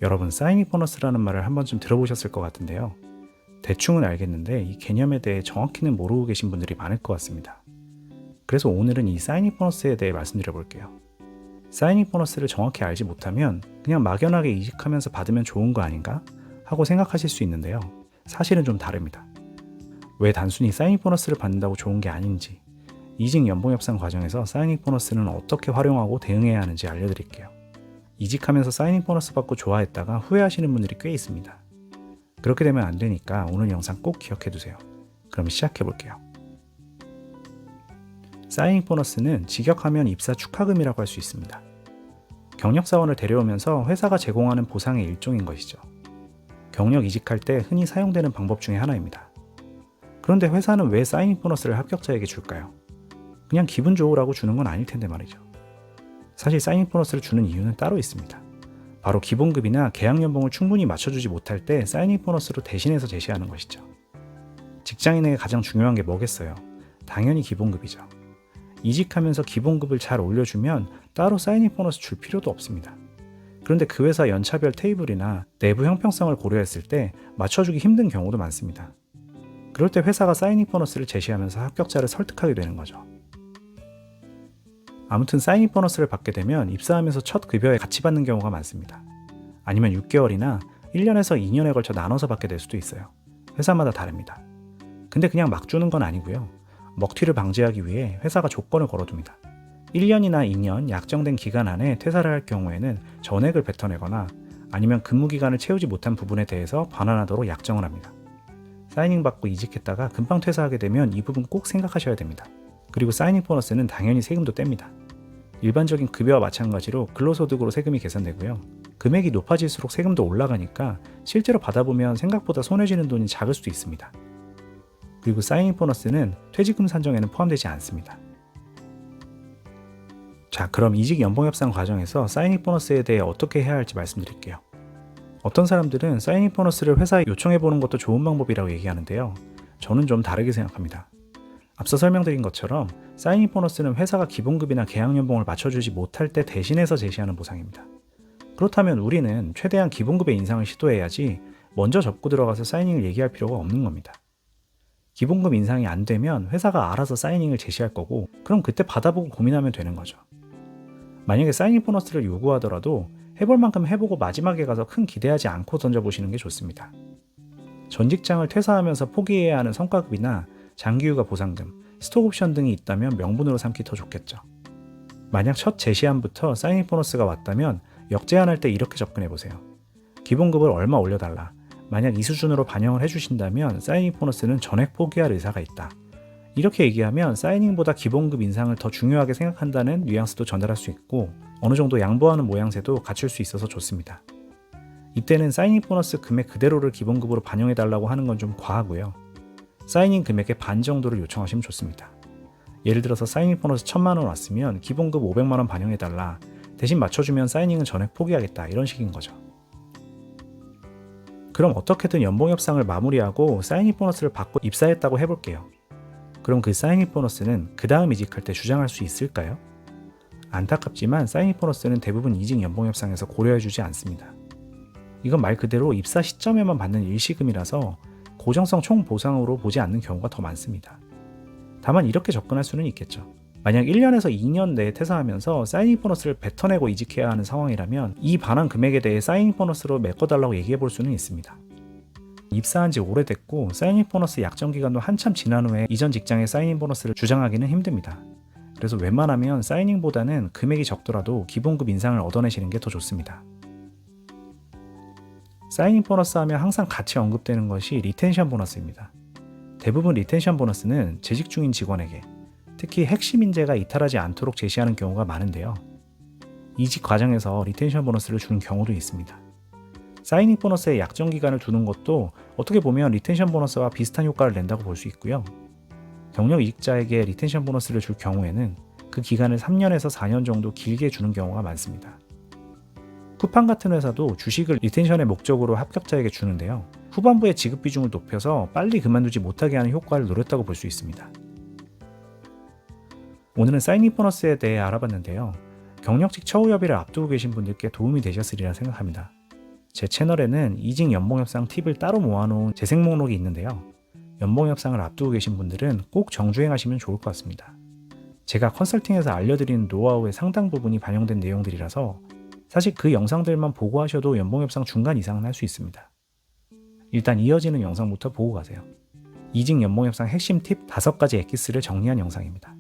여러분, 사이닝 보너스라는 말을 한 번쯤 들어보셨을 것 같은데요. 대충은 알겠는데 이 개념에 대해 정확히는 모르고 계신 분들이 많을 것 같습니다. 그래서 오늘은 이 사이닝 보너스에 대해 말씀드려 볼게요. 사이닝 보너스를 정확히 알지 못하면 그냥 막연하게 이직하면서 받으면 좋은 거 아닌가? 하고 생각하실 수 있는데요. 사실은 좀 다릅니다. 왜 단순히 사이닝 보너스를 받는다고 좋은 게 아닌지, 이직 연봉 협상 과정에서 사이닝 보너스는 어떻게 활용하고 대응해야 하는지 알려드릴게요. 이직하면서 사이닝 보너스 받고 좋아했다가 후회하시는 분들이 꽤 있습니다. 그렇게 되면 안 되니까 오늘 영상 꼭 기억해 두세요. 그럼 시작해 볼게요. 사이닝 보너스는 직역하면 입사 축하금이라고 할 수 있습니다. 경력사원을 데려오면서 회사가 제공하는 보상의 일종인 것이죠. 경력 이직할 때 흔히 사용되는 방법 중에 하나입니다. 그런데 회사는 왜 사이닝 보너스를 합격자에게 줄까요? 그냥 기분 좋으라고 주는 건 아닐 텐데 말이죠. 사실 사이닝 보너스를 주는 이유는 따로 있습니다. 바로 기본급이나 계약 연봉을 충분히 맞춰주지 못할 때 사이닝 보너스로 대신해서 제시하는 것이죠. 직장인에게 가장 중요한 게 뭐겠어요? 당연히 기본급이죠. 이직하면서 기본급을 잘 올려주면 따로 사이닝 보너스 줄 필요도 없습니다. 그런데 그 회사 연차별 테이블이나 내부 형평성을 고려했을 때 맞춰주기 힘든 경우도 많습니다. 그럴 때 회사가 사이닝 보너스를 제시하면서 합격자를 설득하게 되는 거죠. 아무튼 사이닝 보너스를 받게 되면 입사하면서 첫 급여에 같이 받는 경우가 많습니다. 아니면 6개월이나 1년에서 2년에 걸쳐 나눠서 받게 될 수도 있어요. 회사마다 다릅니다. 근데 그냥 막 주는 건 아니고요. 먹튀를 방지하기 위해 회사가 조건을 걸어둡니다. 1년이나 2년 약정된 기간 안에 퇴사를 할 경우에는 전액을 뱉어내거나 아니면 근무 기간을 채우지 못한 부분에 대해서 반환하도록 약정을 합니다. 사이닝 받고 이직했다가 금방 퇴사하게 되면 이 부분 꼭 생각하셔야 됩니다. 그리고 사이닝 보너스는 당연히 세금도 뗍니다. 일반적인 급여와 마찬가지로 근로소득으로 세금이 계산되고요. 금액이 높아질수록 세금도 올라가니까 실제로 받아보면 생각보다 손해지는 돈이 작을 수도 있습니다. 그리고 사이닝 보너스는 퇴직금 산정에는 포함되지 않습니다. 자, 그럼 이직 연봉 협상 과정에서 사이닝 보너스에 대해 어떻게 해야 할지 말씀드릴게요. 어떤 사람들은 사이닝 보너스를 회사에 요청해보는 것도 좋은 방법이라고 얘기하는데요. 저는 좀 다르게 생각합니다. 앞서 설명드린 것처럼 사이닝 보너스는 회사가 기본급이나 계약 연봉을 맞춰주지 못할 때 대신해서 제시하는 보상입니다. 그렇다면 우리는 최대한 기본급의 인상을 시도해야지 먼저 접고 들어가서 사이닝을 얘기할 필요가 없는 겁니다. 기본급 인상이 안 되면 회사가 알아서 사이닝을 제시할 거고 그럼 그때 받아보고 고민하면 되는 거죠. 만약에 사이닝 보너스를 요구하더라도 해볼 만큼 해보고 마지막에 가서 큰 기대하지 않고 던져보시는 게 좋습니다. 전 직장을 퇴사하면서 포기해야 하는 성과급이나 장기휴가 보상금, 스톡옵션 등이 있다면 명분으로 삼기 더 좋겠죠. 만약 첫 제시안부터 사이닝 보너스가 왔다면 역제안할 때 이렇게 접근해보세요. 기본급을 얼마 올려달라. 만약 이 수준으로 반영을 해주신다면 사이닝 보너스는 전액 포기할 의사가 있다. 이렇게 얘기하면 사이닝보다 기본급 인상을 더 중요하게 생각한다는 뉘앙스도 전달할 수 있고 어느 정도 양보하는 모양새도 갖출 수 있어서 좋습니다. 이때는 사이닝 보너스 금액 그대로를 기본급으로 반영해달라고 하는 건 좀 과하고요. 사이닝 금액의 반 정도를 요청하시면 좋습니다. 예를 들어서 사이닝 보너스 1,000만 원 왔으면 기본급 500만 원 반영해달라. 대신 맞춰주면 사이닝은 전액 포기하겠다. 이런 식인 거죠. 그럼 어떻게든 연봉 협상을 마무리하고 사이닝 보너스를 받고 입사했다고 해볼게요. 그럼 그 사이닝 보너스는 그 다음 이직할 때 주장할 수 있을까요? 안타깝지만 사이닝 보너스는 대부분 이직 연봉 협상에서 고려해주지 않습니다. 이건 말 그대로 입사 시점에만 받는 일시금이라서 고정성 총 보상으로 보지 않는 경우가 더 많습니다. 다만 이렇게 접근할 수는 있겠죠. 만약 1년에서 2년 내에 퇴사하면서 사이닝 보너스를 뱉어내고 이직해야 하는 상황이라면 이 반환 금액에 대해 사이닝 보너스로 메꿔달라고 얘기해 볼 수는 있습니다. 입사한 지 오래됐고 사이닝 보너스 약정 기간도 한참 지난 후에 이전 직장의 사이닝 보너스를 주장하기는 힘듭니다. 그래서 웬만하면 사이닝보다는 금액이 적더라도 기본급 인상을 얻어내시는 게 더 좋습니다. 사이닝 보너스 하면 항상 같이 언급되는 것이 리텐션 보너스입니다. 대부분 리텐션 보너스는 재직 중인 직원에게 특히 핵심 인재가 이탈하지 않도록 제시하는 경우가 많은데요. 이직 과정에서 리텐션 보너스를 주는 경우도 있습니다. 사이닝 보너스의 약정 기간을 두는 것도 어떻게 보면 리텐션 보너스와 비슷한 효과를 낸다고 볼 수 있고요. 경력 이직자에게 리텐션 보너스를 줄 경우에는 그 기간을 3년에서 4년 정도 길게 주는 경우가 많습니다. 쿠팡 같은 회사도 주식을 리텐션의 목적으로 합격자에게 주는데요. 후반부에 지급 비중을 높여서 빨리 그만두지 못하게 하는 효과를 노렸다고 볼 수 있습니다. 오늘은 사이닝 보너스에 대해 알아봤는데요. 경력직 처우 협의를 앞두고 계신 분들께 도움이 되셨으리라 생각합니다. 제 채널에는 이직 연봉협상 팁을 따로 모아놓은 재생 목록이 있는데요. 연봉협상을 앞두고 계신 분들은 꼭 정주행하시면 좋을 것 같습니다. 제가 컨설팅에서 알려드리는 노하우의 상당 부분이 반영된 내용들이라서 사실 그 영상들만 보고 하셔도 연봉협상 중간 이상은 할 수 있습니다. 일단 이어지는 영상부터 보고 가세요. 이직 연봉협상 핵심 팁 5가지 엑기스를 정리한 영상입니다.